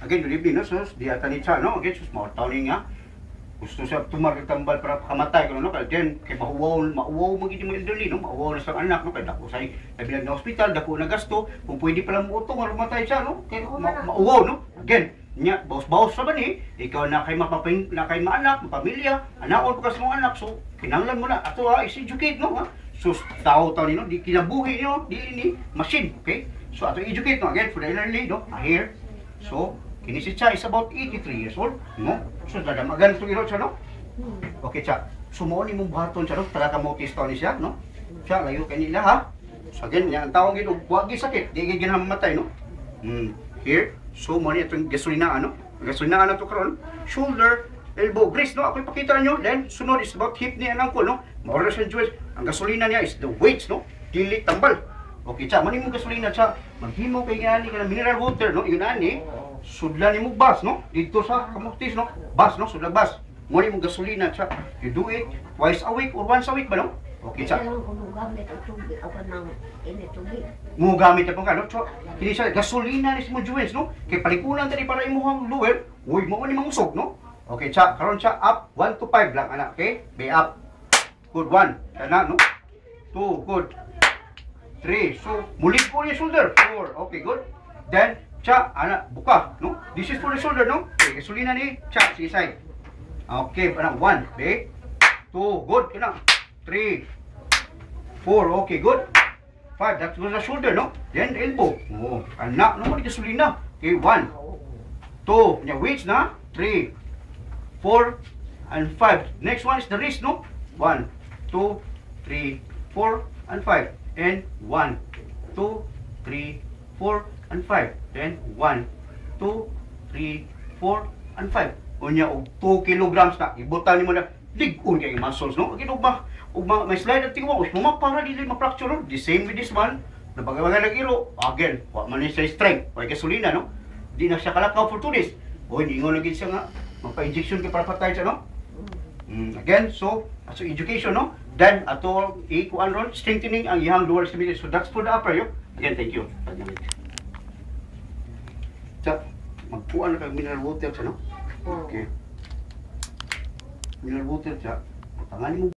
Again, good evening, no? So, di ata ni Cha, no? Again, sus, mga taon nga. Gusto siya tumarkatambal para kamatay ko, no? Kaya din, kay mauwaw magiging mo elderly, no? Mauwaw na sa anak, no? Kaya dako sa nabilang na hospital, dako na gasto, kung pwede pala mo ito, marumatay siya, no? Kaya mauwaw, no? Again, nya, bawas-bawas sa ba ni? Ikaw na kay na kay maanak, mapamilya, anakon pa kasi mong anak, so, kinanglan mo na. Ato ha, is-educate, no? Ha? So, tao-tao ni, no? Di kinabuhi, no? Di ni machine, okay? So, ato educate, no? Again, for the elderly, no? Here. So, kini si Cha is about 83 years old, no? So, dadamagan ito ilo siya, no? Okay, Cha. Sumuon ni mong buhaton siya, no? Talaga mo tistaw ni siya, no? Siya, layo kanila, ha? So, again, yan, ang taong ito, huwag sakit, di ginamatay, no? Here, so, mo ni itong gasolinaan, no? Gasolinaan na ito karon, shoulder, elbow, grease, no? Ako ipakita nyo, then, sunod is about hip ni anang ko, no? More or less, ang gasolina niya is the weights, no? Dili tambal. Okay, Cha, mani mong gasolina, Cha, maghimo kay gani ka ng mineral water, no? Yun ani, sudlan ni mo bus, no? Dito sa Kamuktis, no? Bus, no? Sudlan bus. Mani mong gasolina, Cha. You do it twice a week or once a week ba, no? Okay, Cha. Mo gamit na po ka, no? So, hindi siya, gasolina ni mo Juwens, no? Kay palikunan tadi para imuhang lower, uy, mo ni mangusog, no? Okay, Cha, karon Cha, up, 1 to 5 lang, anak, okay? Be up. Good, 1. Kana, no? 2, good. 3, so, mulit po yung shoulder. 4, okay, good. Then, Cha, anak, buka, no? This is for the shoulder, no? Okay, gasolina ni Cha, sige side. Okay, anak, 1, okay? 2, good, anak. 3, 4, okay, good. 5, that's for the shoulder, no? Then, elbow. Oh, anak, no? Di gasolina. Okay, 1, 2, niya, weights na. 3, 4, and 5. Next one is the wrist, no? 1, 2, 3, 4, and 5. And 1, 2, 3, 4, and 5. Then 1, 2, 3, 4, and 5. Unya og 2 kilograms na ibutan nimo na lig-on kay muscles, no? Kay ugma may slide at tingwa usmo para dili ma-fracture, no? The same with this one. Napagawagan nag-iro, again, wa man ni sa strength, wa gasolina, no? Di na siya kalakaw for 2 days. O hindi ingon lagi siya nga magpa-injection kay para patay siya, no? Again, so education, no? Then ato ikuan ron strengthening ang iyang lower extremity. So that's for the upper, yo. Again, thank you. So, magpuan na kag mineral water siya, no? Okay. Mineral water siya. Tangan mo